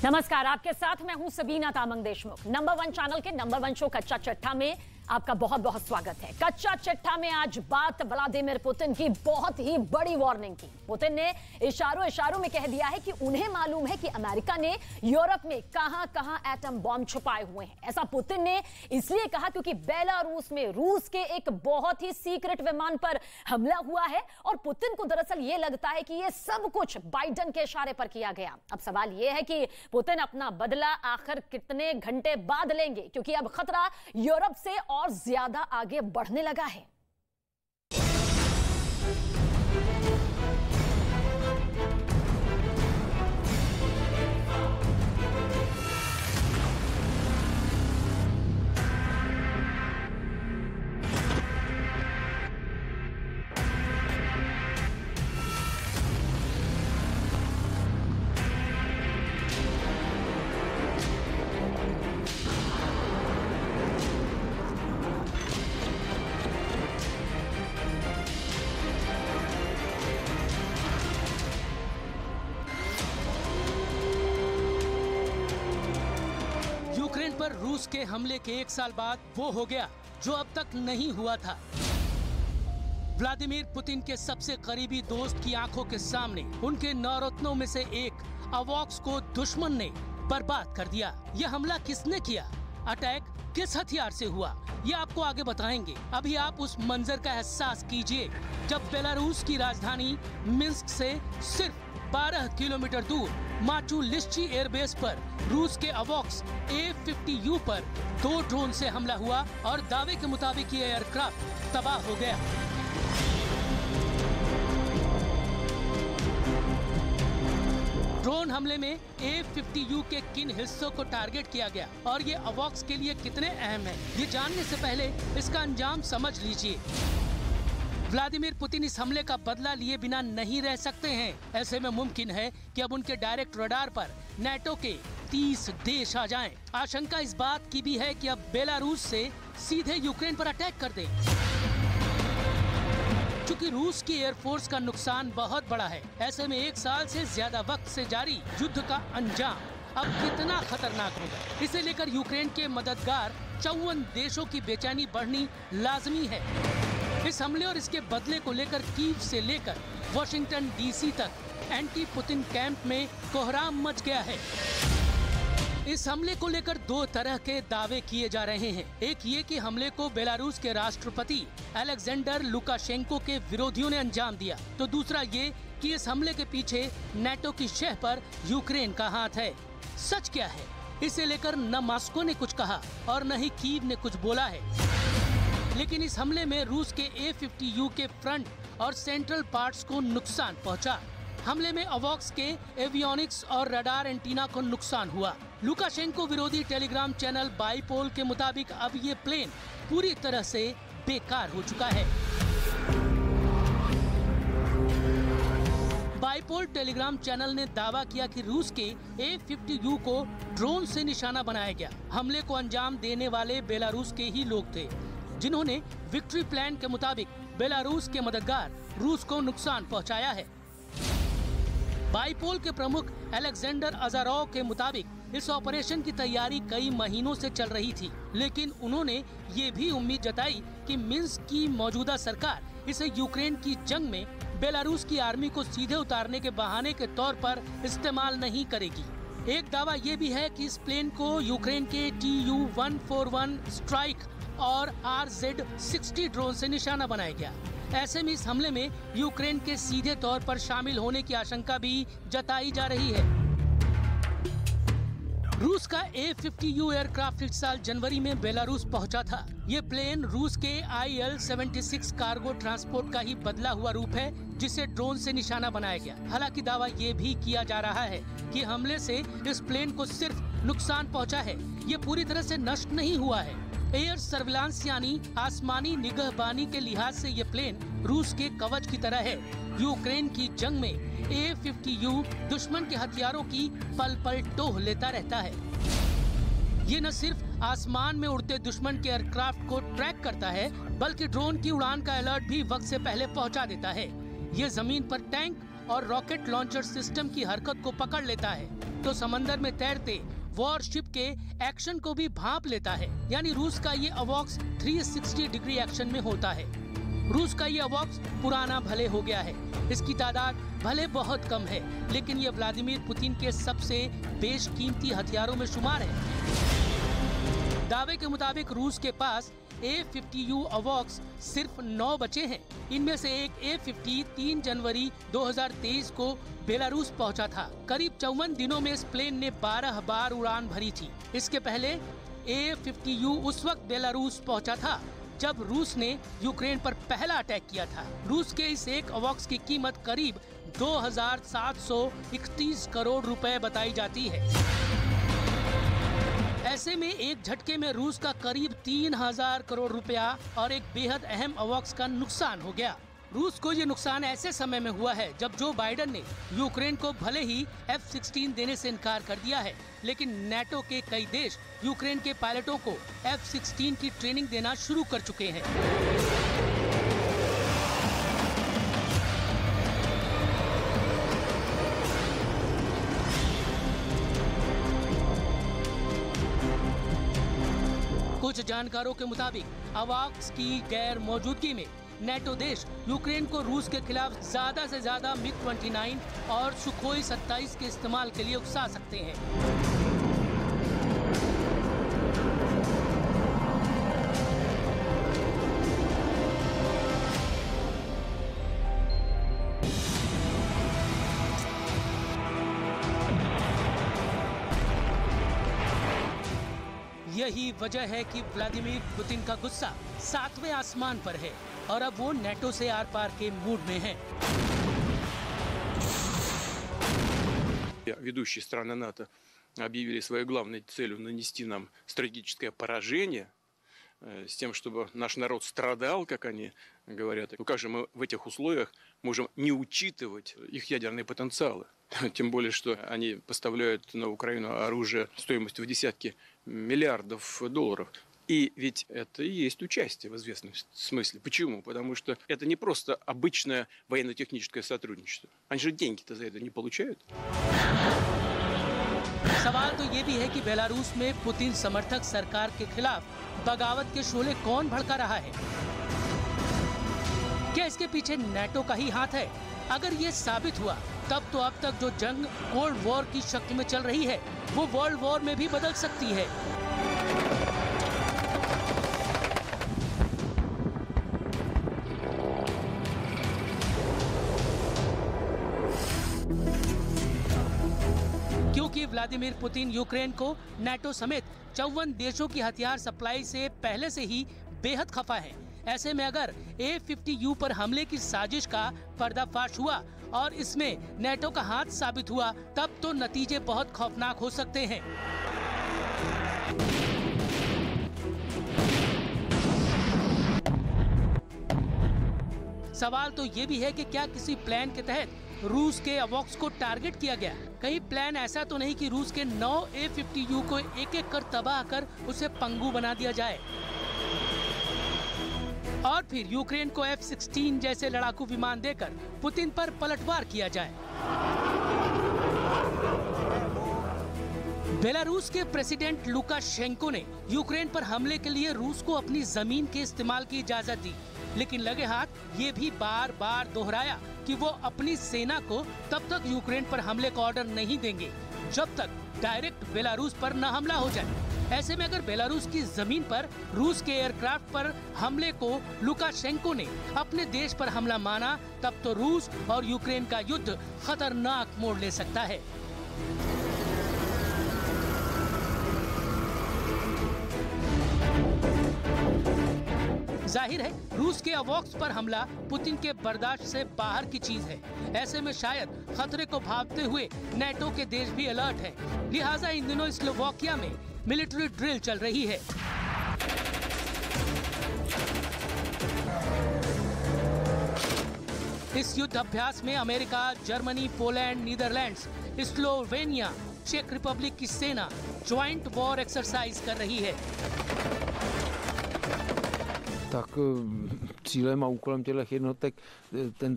नमस्कार, आपके साथ मैं हूं सबीना तामंग देशमुख। नंबर 1 चैनल के नंबर 1 शो कच्चा चिट्ठा में आपका बहुत बहुत स्वागत है। कच्चा चिट्ठा में आज बात व्लादिमीर पुतिन की बहुत ही बड़ी वार्निंग की। पुतिन ने इशारों में कह दिया है कि उन्हें मालूम है कि अमेरिका ने यूरोप में कहां-कहां एटम बॉम्ब छुपाए हुए हैं। ऐसा पुतिन ने इसलिए कहा क्योंकि बेलारूस में रूस के एक बहुत ही सीक्रेट विमान पर हमला हुआ है और पुतिन को दरअसल यह लगता है कि यह सब कुछ बाइडेन के इशारे पर किया गया। अब सवाल यह है कि पुतिन अपना बदला आखिर कितने घंटे बाद लेंगे, क्योंकि अब खतरा यूरोप से और ज्यादा आगे बढ़ने लगा है। यूक्रेन पर रूस के हमले के 1 साल बाद वो हो गया जो अब तक नहीं हुआ था। व्लादिमीर पुतिन के सबसे करीबी दोस्त की आंखों के सामने उनके नौरत्नों में से एक अवॉक्स को दुश्मन ने बर्बाद कर दिया। यह हमला किसने किया, अटैक किस हथियार से हुआ, ये आपको आगे बताएंगे। अभी आप उस मंजर का एहसास कीजिए जब बेलारूस की राजधानी मिन्स्क से सिर्फ 12 किलोमीटर दूर माचुलिश्ची एयरबेस पर रूस के अवॉक्स A-50U पर 2 ड्रोन से हमला हुआ और दावे के मुताबिक ये एयरक्राफ्ट तबाह हो गया। ड्रोन हमले में A-50U के किन हिस्सों को टारगेट किया गया और ये अवॉक्स के लिए कितने अहम है, ये जानने से पहले इसका अंजाम समझ लीजिए। व्लादिमीर पुतिन इस हमले का बदला लिए बिना नहीं रह सकते हैं। ऐसे में मुमकिन है कि अब उनके डायरेक्ट रडार पर नाटो के 30 देश आ जाएं। आशंका इस बात की भी है कि अब बेलारूस से सीधे यूक्रेन पर अटैक कर दें। चूंकि रूस की एयरफोर्स का नुकसान बहुत बड़ा है, ऐसे में 1 साल से ज्यादा वक्त से जारी युद्ध का अंजाम अब कितना खतरनाक होगा, इसे लेकर यूक्रेन के मददगार 54 देशों की बेचैनी बढ़नी लाजमी है। इस हमले और इसके बदले को लेकर कीव से लेकर वॉशिंगटन डीसी तक एंटी पुतिन कैंप में कोहराम मच गया है। इस हमले को लेकर 2 तरह के दावे किए जा रहे हैं। एक ये कि हमले को बेलारूस के राष्ट्रपति अलेक्जेंडर लुकाशेंको के विरोधियों ने अंजाम दिया, तो दूसरा ये कि इस हमले के पीछे नाटो की शह पर यूक्रेन का हाथ है। सच क्या है, इसे लेकर न मॉस्को ने कुछ कहा और न ही कीव ने कुछ बोला है। लेकिन इस हमले में रूस के A-50U के फ्रंट और सेंट्रल पार्ट्स को नुकसान पहुंचा। हमले में अवॉक्स के एवियोनिक्स और रडार एंटीना को नुकसान हुआ। लुकाशेंको विरोधी टेलीग्राम चैनल बाइपोल के मुताबिक अब ये प्लेन पूरी तरह से बेकार हो चुका है। बाइपोल टेलीग्राम चैनल ने दावा किया कि रूस के A-50U को ड्रोन से निशाना बनाया गया। हमले को अंजाम देने वाले बेलारूस के ही लोग थे, जिन्होंने विक्ट्री प्लान के मुताबिक बेलारूस के मददगार रूस को नुकसान पहुंचाया है। बाइपोल के प्रमुख अलेक्जेंडर अजारोव के मुताबिक इस ऑपरेशन की तैयारी कई महीनों से चल रही थी, लेकिन उन्होंने ये भी उम्मीद जताई कि मिन्स्क की मौजूदा सरकार इसे यूक्रेन की जंग में बेलारूस की आर्मी को सीधे उतारने के बहाने के तौर पर इस्तेमाल नहीं करेगी। एक दावा ये भी है कि इस प्लेन को यूक्रेन के Tu-141 स्ट्राइक और RZ-60 ड्रोन से निशाना बनाया गया। ऐसे में इस हमले में यूक्रेन के सीधे तौर पर शामिल होने की आशंका भी जताई जा रही है। रूस का A-50U एयरक्राफ्ट इस साल जनवरी में बेलारूस पहुंचा था। ये प्लेन रूस के IL-76 कार्गो ट्रांसपोर्ट का ही बदला हुआ रूप है, जिसे ड्रोन से निशाना बनाया गया। हालांकि दावा ये भी किया जा रहा है कि हमले से इस प्लेन को सिर्फ नुकसान पहुंचा है, ये पूरी तरह से नष्ट नहीं हुआ है। एयर सर्विलांस यानी आसमानी निगहबानी के लिहाज से ये प्लेन रूस के कवच की तरह है। यूक्रेन की जंग में A-50U दुश्मन के हथियारों की पल पल टोह लेता रहता है। ये न सिर्फ आसमान में उड़ते दुश्मन के एयरक्राफ्ट को ट्रैक करता है, बल्कि ड्रोन की उड़ान का अलर्ट भी वक्त से पहले पहुंचा देता है। ये जमीन पर टैंक और रॉकेट लॉन्चर सिस्टम की हरकत को पकड़ लेता है तो समंदर में तैरते वॉरशिप के एक्शन को भी भांप लेता है। यानी रूस का ये अवॉक्स 360 डिग्री एक्शन में होता है। रूस का ये अवॉक्स पुराना भले हो गया है, इसकी तादाद भले बहुत कम है, लेकिन ये व्लादिमीर पुतिन के सबसे बेशकीमती हथियारों में शुमार है। दावे के मुताबिक रूस के पास A-50U अवॉक्स सिर्फ 9 बचे हैं। इनमें से एक A-50 3 जनवरी 2023 को बेलारूस पहुंचा था। करीब 54 दिनों में इस प्लेन ने 12 बार उड़ान भरी थी। इसके पहले A-50U उस वक्त बेलारूस पहुंचा था जब रूस ने यूक्रेन पर पहला अटैक किया था। रूस के इस एक अवॉक्स की कीमत करीब 2,731 करोड़ रुपए बताई जाती है। ऐसे में एक झटके में रूस का करीब 3,000 करोड़ रुपया और एक बेहद अहम अवॉक्स का नुकसान हो गया। रूस को ये नुकसान ऐसे समय में हुआ है जब जो बाइडेन ने यूक्रेन को भले ही F-16 देने से इनकार कर दिया है, लेकिन नाटो के कई देश यूक्रेन के पायलटों को F-16 की ट्रेनिंग देना शुरू कर चुके हैं। कुछ जानकारों के मुताबिक अवॉक्स की गैर मौजूदगी में नाटो देश यूक्रेन को रूस के खिलाफ ज्यादा से ज्यादा MiG-29 और सुखोई 27 के इस्तेमाल के लिए उकसा सकते हैं। यही वजह है कि व्लादिमीर पुतिन का गुस्सा 7वें आसमान पर है और अब वो नाटो से आर पार के मूड में है। Ведущие страны НАТО объявили своей главной целью нанести нам стратегическое поражение с тем, чтобы наш народ страдал, как они говорят. Ну как же мы в этих условиях можем не учитывать их ядерные потенциалы? Тем более, что они поставляют на Украину оружие стоимостью в десятки миллиардов долларов. И ведь это и есть участие в известном смысле. Почему? Потому что это не просто обычное военно-техническое сотрудничество. Они же деньги-то за это не получают. सवाल तो ये भी है कि बेलारूस में पुतिन समर्थक सरकार के खिलाफ बगावत के शोले कौन भड़का रहा है? क्या इसके पीछे नाटो का ही हाथ है? अगर ये साबित हुआ तब तो अब तक जो जंग कोल्ड वॉर की शक्ल में चल रही है वो वर्ल्ड वॉर में भी बदल सकती है। क्योंकि व्लादिमीर पुतिन यूक्रेन को नाटो समेत 54 देशों की हथियार सप्लाई से पहले से ही बेहद खफा है। ऐसे में अगर A-50U पर हमले की साजिश का पर्दाफाश हुआ और इसमें नाटो का हाथ साबित हुआ तब तो नतीजे बहुत खौफनाक हो सकते हैं। सवाल तो ये भी है कि क्या किसी प्लान के तहत रूस के अवॉक्स को टारगेट किया गया? कहीं प्लान ऐसा तो नहीं कि रूस के 9 A-50U को एक एक कर तबाह कर उसे पंगु बना दिया जाए और फिर यूक्रेन को F-16 जैसे लड़ाकू विमान देकर पुतिन पर पलटवार किया जाए। बेलारूस के प्रेसिडेंट लुकाशेंको ने यूक्रेन पर हमले के लिए रूस को अपनी जमीन के इस्तेमाल की इजाजत दी, लेकिन लगे हाथ ये भी बार बार दोहराया कि वो अपनी सेना को तब तक यूक्रेन पर हमले का ऑर्डर नहीं देंगे जब तक डायरेक्ट बेलारूस पर न हमला हो जाए। ऐसे में अगर बेलारूस की जमीन पर रूस के एयरक्राफ्ट पर हमले को लुकाशेंको ने अपने देश पर हमला माना तब तो रूस और यूक्रेन का युद्ध खतरनाक मोड़ ले सकता है। जाहिर है रूस के अवॉक्स पर हमला पुतिन के बर्दाश्त से बाहर की चीज है। ऐसे में शायद खतरे को भांपते हुए नाटो के देश भी अलर्ट है। लिहाजा इन दिनों स्लोवाकिया में मिलिट्री ड्रिल चल रही है। इस युद्ध अभ्यास में America, Germany, Poland, Netherlands, Slovenia, चेक रिपब्लिक की सेना ज्वाइंट वॉर एक्सरसाइज कर रही है। Tak cílem a úkolem těchto jednotek,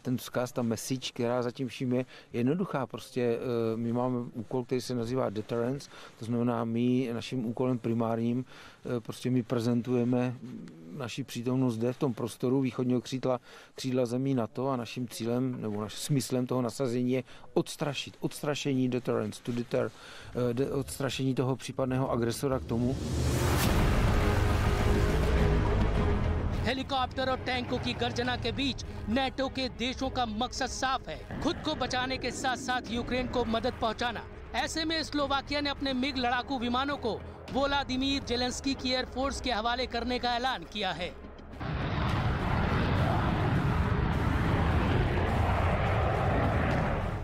ten vzkaz, ta message, která zatím vším je jednoduchá. Prostě my máme úkol, který se nazývá deterrence, to znamená my naším úkolem primárním prostě my prezentujeme naši přítomnost zde v tom prostoru východního křídla zemí NATO a naším cílem nebo naším smyslem toho nasazení je odstrašení deterrence, to deter, odstrašení toho případného agresora k tomu. Helicopter और टैंकों की गर्जना के बीच NATO के देशों का मकसद साफ है, खुद को बचाने के साथ साथ यूक्रेन को मदद पहुंचाना। ऐसे में स्लोवाकिया ने अपने मिग लड़ाकू विमानों को वोलादिमीर जेलेंस्की की एयरफोर्स के हवाले करने का ऐलान किया है।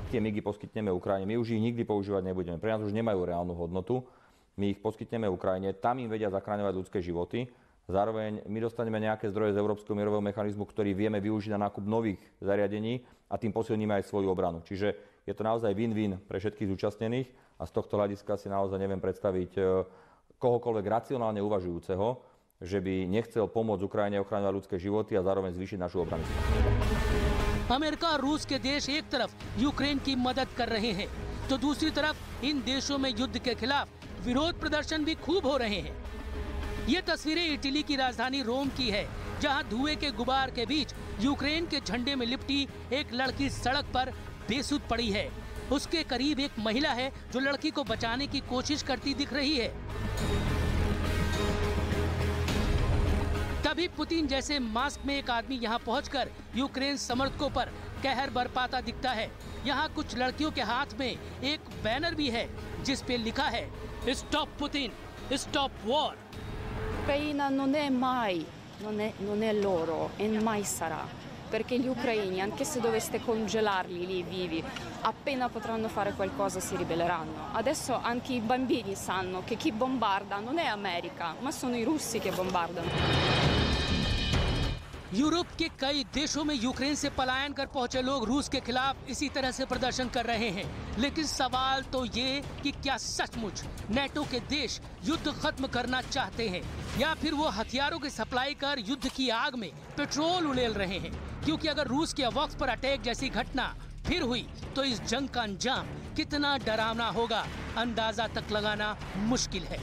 Tie migy poskytneme Ukrajine, my už ich nikdy používať nebudeme, pre nás už nemajú reálnu hodnotu, my ich poskytneme Ukrajine, tam im vedia zachraňovať ľudské životy. Zároveň my dostaneme nejaké zdroje z Európskeho mierového mechanizmu, ktorý vieme využiť na nákup nových zariadení a tým posilníme aj svoju obranu. Čiže je to naozaj win-win pre všetkých zúčastnených a z tohto hľadiska si naozaj neviem predstaviť kohokoľvek racionálne uvažujúceho, že by nechcel pomôcť Ukrajine ochraňovať ľudské životy a zároveň zvýšiť našu obranu. America और रूस के देश एक तरफ Ukraine की मदद कर रहे हैं, तो दूसरी तरफ इन देशों में युद्ध के खिलाफ विरोध प्रदर्शन भी खूब हो रहे हैं। ये तस्वीरें इटली की राजधानी रोम की है, जहां धुएं के गुबार के बीच यूक्रेन के झंडे में लिपटी एक लड़की सड़क पर बेसुध पड़ी है। उसके करीब एक महिला है जो लड़की को बचाने की कोशिश करती दिख रही है। तभी पुतिन जैसे मास्क में एक आदमी यहां पहुंचकर यूक्रेन समर्थकों पर कहर बरपाता दिखता है। यहां कुछ लड़कियों के हाथ में एक बैनर भी है जिस पे लिखा है stop Putin, stop war. L'Ucraina non è loro e mai sarà, perché gli ucraini, anche se doveste congelarli lì vivi, appena potranno fare qualcosa si ribelleranno. Adesso anche i bambini sanno che chi bombarda non è America, ma sono i russi che bombardano. Europe के कई देशों में Ukraine से पलायन कर पहुंचे लोग रूस के खिलाफ इसी तरह से प्रदर्शन कर रहे हैं। लेकिन सवाल तो ये कि क्या सचमुच नेटो के देश युद्ध खत्म करना चाहते हैं या फिर वो हथियारों की सप्लाई कर युद्ध की आग में पेट्रोल उड़ेल रहे हैं। क्योंकि अगर रूस के वॉक्स पर अटैक जैसी घटना फिर हुई तो इस जंग का अंजाम कितना डरावना होगा, अंदाजा तक लगाना मुश्किल है।